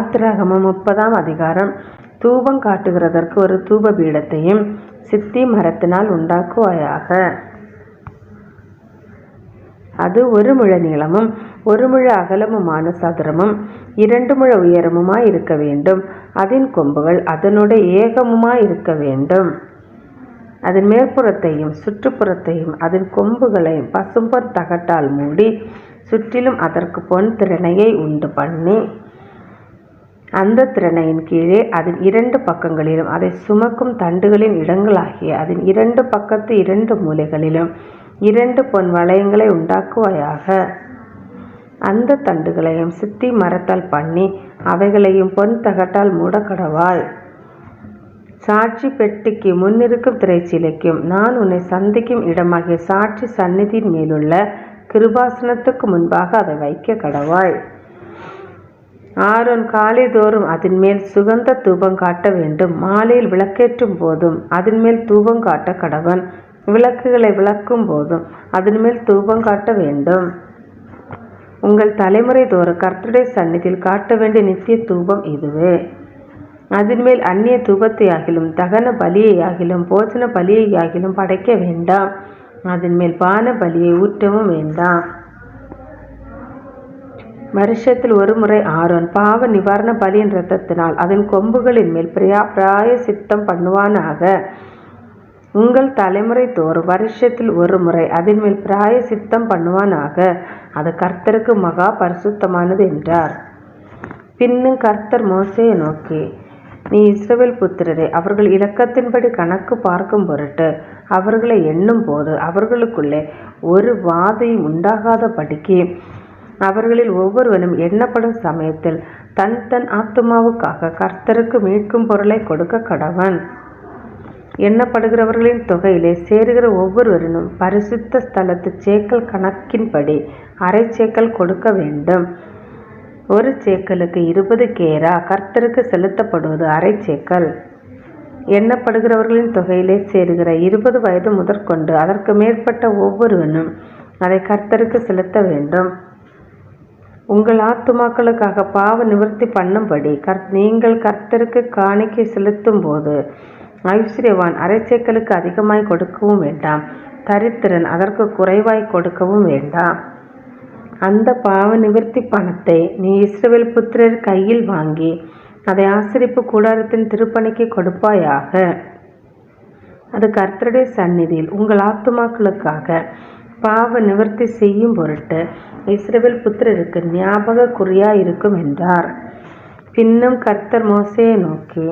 யாத்திராகமம் 30ஆம் அதிகாரம். தூபம் காட்டுகிறதற்கு ஒரு தூப பீடத்தையும் சித்தி மரத்தினால் உண்டாக்குவாயாக. அது 1 முழ நீளமும் 1 முழ அகலமுமான சதுரமும் 2 முழ உயரமுமாயிருக்க வேண்டும். அதன் கொம்புகள் அதனுடைய ஏகமுமாயிருக்க வேண்டும். அதன் மேற்புறத்தையும் சுற்றுப்புறத்தையும் அதன் கொம்புகளையும் பசும்பொன் தகட்டால் மூடி சுற்றிலும் அதற்கு பொன் திறனையை உண்டு பண்ணி அந்த திறனையின் கீழே அதன் 2 பக்கங்களிலும் அதை சுமக்கும் தண்டுகளின் இடங்களாகிய அதன் 2 பக்கத்து 2 மூலைகளிலும் 2 பொன் வளையங்களை உண்டாக்குவாயாக. அந்த தண்டுகளையும் சித்தி மரத்தால் பண்ணி அவைகளையும் பொன் தகட்டால் மூடக்கடவாய். சாட்சி பெட்டிக்கு முன்னிருக்கும் திரைச்சீலைக்கும் நான் உன்னை சந்திக்கும் இடமாகிய சாட்சி சந்நிதியின் மேலுள்ள கிருபாசனத்துக்கு முன்பாக அதை வைக்க கடவாய். ஆரோன் காலை தோறும் அதன் மேல் சுகந்த தூபம் காட்ட வேண்டும். மாலையில் விளக்கேற்றும் போதும் அதன் மேல் தூபம் காட்ட கடவன். விளக்குகளை விளக்கும் போதும் அதன் மேல் தூபம் காட்ட வேண்டும். உங்கள் தலைமுறை தோறும் கர்த்தருடைய சந்நிதியில் காட்ட வேண்டிய நித்திய தூபம் இதுவே. அதன் மேல் அந்நிய தூபத்தையாகிலும் தகன பலியையாகிலும் போஜன பலியையாகிலும் படைக்க வேண்டாம். அதன் மேல் பான பலியை ஊற்றவும் வேண்டாம். வருஷத்தில் 1 முறை ஆரோன் பாவ நிவாரண பலியின் இரத்தத்தினால் அதன் கொம்புகளின் மேல் பிராயசித்தம் பண்ணுவானாக. உங்கள் தலைமுறை தோறும் வருஷத்தில் 1 முறை அதன் மேல் பிராயசித்தம் பண்ணுவானாக. அது கர்த்தருக்கு மகா பரிசுத்தமானது என்றார். பின்னும் கர்த்தர் மோசேயை நோக்கி, நீ இஸ்ரவேல் புத்திரரை அவர்கள் இலக்கத்தின்படி கணக்கு பார்க்கும் பொருட்டு அவர்களை எண்ணும் போது அவர்களுக்குள்ளே ஒரு வாதையும் உண்டாகாதபடிக்கு அவர்களில் ஒவ்வொருவனும் எண்ணப்படும் சமயத்தில் தன் ஆத்துமாவுக்காக கர்த்தருக்கு மீட்கும் பொருளை கொடுக்க கடவன். எண்ணப்படுகிறவர்களின் தொகையிலே சேருகிற ஒவ்வொருவரும் பரிசுத்த ஸ்தலத்து சேக்கல் கணக்கின்படி அரை சேக்கல் கொடுக்க வேண்டும். 1 சேக்கலுக்கு 20 கேரா கர்த்தருக்கு செலுத்தப்படுவது அரை சேக்கல். எண்ணப்படுகிறவர்களின் தொகையிலே சேருகிற 20 வயது முதற்கொண்டு அதற்கு மேற்பட்ட ஒவ்வொருவனும் அதை கர்த்தருக்கு செலுத்த வேண்டும். உங்கள் ஆத்துமாக்களுக்காக பாவ நிவர்த்தி பண்ணும்படி நீங்கள் கர்த்தருக்கு காணிக்கை செலுத்தும் போது ஐஸ்வர்யவான் அரை சேக்கலுக்கு அதிகமாய் கொடுக்கவும் வேண்டாம். தரித்திரன் அதற்கு குறைவாய் கொடுக்கவும் வேண்டாம். அந்த பாவ நிவர்த்தி பணத்தை நீ இஸ்ரவேல் புத்திரர் கையில் வாங்கி அதை ஆசரிப்பு கூடாரத்தின் திருப்பணிக்கு கொடுப்பாயாக. அது கர்த்தருடைய சந்நிதியில் உங்கள் ஆத்துமாக்களுக்காக பாவ நிவர்த்தி செய்யும் பொருட்டு இஸ்ரவேல் புத்திரருக்கு ஞாபக குறியாயிருக்கும் என்றார். பின்னும் கர்த்தர் மோசேயை நோக்கி,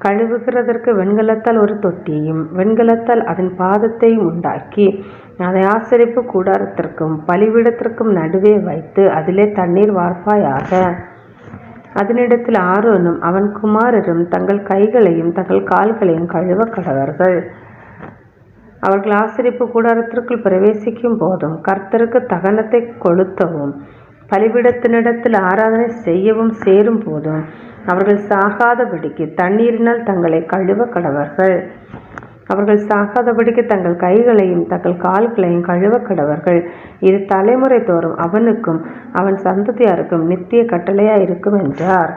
கழுவுகிறதற்கு வெண்கலத்தால் ஒரு தொட்டியையும் வெண்கலத்தால் அதன் பாதத்தையும் உண்டாக்கி அதை ஆசரிப்பு கூடாரத்திற்கும் பலிபீடத்திற்கும் நடுவே வைத்து அதிலே தண்ணீர் வார்ப்பாயாக. அதனிடத்தில் ஆரோனும் அவன் குமாரரும் தங்கள் கைகளையும் தங்கள் கால்களையும் கழுவ கடவர்கள். அவர்கள் ஆசரிப்பு கூடாரத்திற்குள் பிரவேசிக்கும் போதும் கர்த்தருக்கு தகனத்தை கொளுத்தவும் பலிபீடத்தினிடத்தில் ஆராதனை செய்யவும் சேரும் போதும் அவர்கள் சாகாதபடிக்கு தண்ணீரினால் தங்களை கழுவ கடவர்கள். அவர்கள் சாகாதபடிக்கு தங்கள் கைகளையும் தங்கள் கால்களையும் கழுவ கடவர்கள். இது தலைமுறை தோறும் அவனுக்கும் அவன் சந்ததியாருக்கும் நித்திய கட்டளையாயிருக்கும் என்றார்.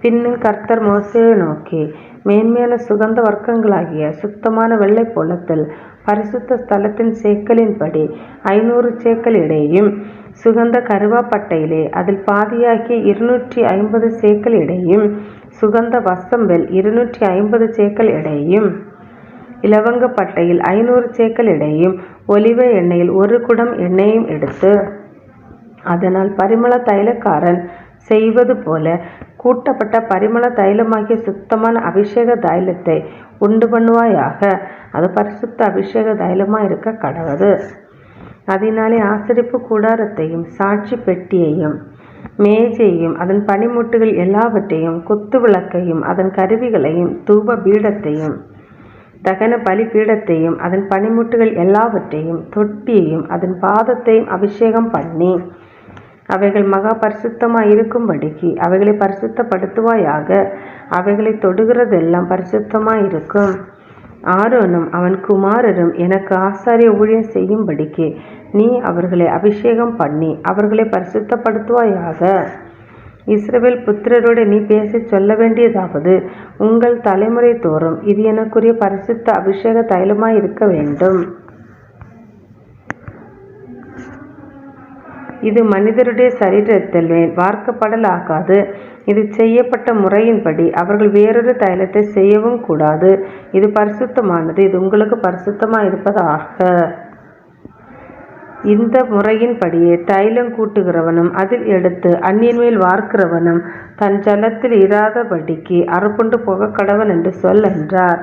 பின்னும் கர்த்தர் மோசேயை நோக்கி, மேன்மையான சுகந்த வர்க்கங்களாகிய சுத்தமான வெள்ளை பொலத்தில் பரிசுத்த ஸ்தலத்தின் சேக்கலின்படி 500 சேக்கல் எடையும் சுகந்த கருவாப்பட்டையிலே அதில் பாதியாகிய 250 சேக்கல் எடையும் சுகந்த வசம்பெல் 250 சேக்கல் எடையும் இலவங்கப்பட்டையில் 500 சேக்கல் எடையும் ஒலிவ எண்ணெயில் 1 குடம் எண்ணெயும் எடுத்து அதனால் பரிமள தைலக்காரன் செய்வது போல கூட்டப்பட்ட பரிமள தைலமாகிய சுத்தமான அபிஷேக தைலத்தை உண்டு பண்ணுவாயாக. அது பரிசுத்த அபிஷேக தைலமாய் இருக்க கடவது. அதனாலே ஆசரிப்பு கூடாரத்தையும் சாட்சி பெட்டியையும் மேஜையும் அதன் பனிமுட்டுகள் எல்லாவற்றையும் குத்து விளக்கையும் அதன் கருவிகளையும் தூப பீடத்தையும் தகன பலிபீடத்தையும் அதன் பனிமுட்டுகள் எல்லாவற்றையும் தொட்டியையும் அதன் பாதத்தையும் அபிஷேகம் பண்ணி அவைகள் மகா பரிசுத்தமாய் இருக்கும்படிக்கு அவைகளை பரிசுத்தப்படுத்துவாயாக. அவைகளை தொடுகிறதெல்லாம் பரிசுத்தமாய் இருக்கும். ஆரோனும் அவன் குமாரரும் எனக்கு ஆசாரிய ஊழியம் செய்யும்படிக்கு நீ அவர்களை அபிஷேகம் பண்ணி அவர்களை பரிசுத்தப்படுத்துவாயாக. இஸ்ரவேல் புத்திரரோடு நீ பேசிச் சொல்ல வேண்டியதாவது, உங்கள் தலைமுறை தோறும் இது எனக்குரிய பரிசுத்த அபிஷேக தைலமாய் இருக்க வேண்டும். இது மனிதருடைய சரீரத்தில் மேல் வார்க்கப்படலாகாது. இது செய்யப்பட்ட முறையின்படி அவர்கள் வேறொரு தைலத்தை செய்யவும் கூடாது. இது பரிசுத்தமானது. இது உங்களுக்கு பரிசுத்தமாய் இருப்பதாக. இந்த முறையின்படியே தைலம் கூட்டுகிறவனும் அதில் எடுத்து அந்நியன் மேல் வார்க்கிறவனும் தன் ஜலத்தில் இராதபடிக்கு அறுப்புண்டு போக கடவன் என்று சொல் என்றார்.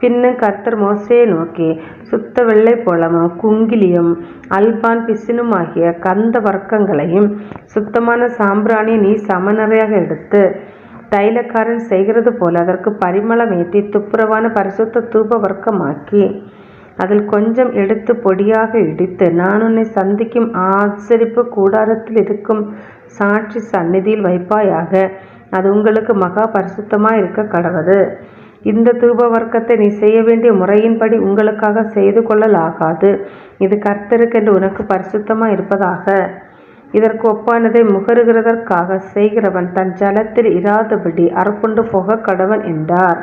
பின்னும் கர்த்தர் மோசேயை நோக்கி, சுத்த வெள்ளை போலமும் குங்கிலியும் அல்பான் பிசினுமாகிய கந்த வர்க்கங்களையும் சுத்தமான சாம்பிராணியை நீ சமநறையாக எடுத்து தைலக்காரன் செய்கிறது போல அதற்கு பரிமளம் ஏற்றி துப்புரவான பரிசுத்த தூப வர்க்கமாக்கி அதில் கொஞ்சம் எடுத்து பொடியாக இடித்து நான் உன்னை சந்திக்கும் ஆசரிப்பு கூடாரத்தில் இருக்கும் சாட்சி சந்நிதியில் வைப்பாயாக. அது உங்களுக்கு மகா பரிசுத்தமாய் இருக்க கடவது. இந்த தூப வர்க்கத்தை நீ செய்ய வேண்டிய முறையின்படி உங்களுக்காக செய்து கொள்ளலாகாது. இது கர்த்தருக்கென்று உனக்கு பரிசுத்தமாய் இருப்பதாக. இதற்கு ஒப்பானதை முகருகிறதற்காக செய்கிறவன் தன் ஜலத்தில் இராதபடி அறுப்புண்டு போக கடவன் என்றார்.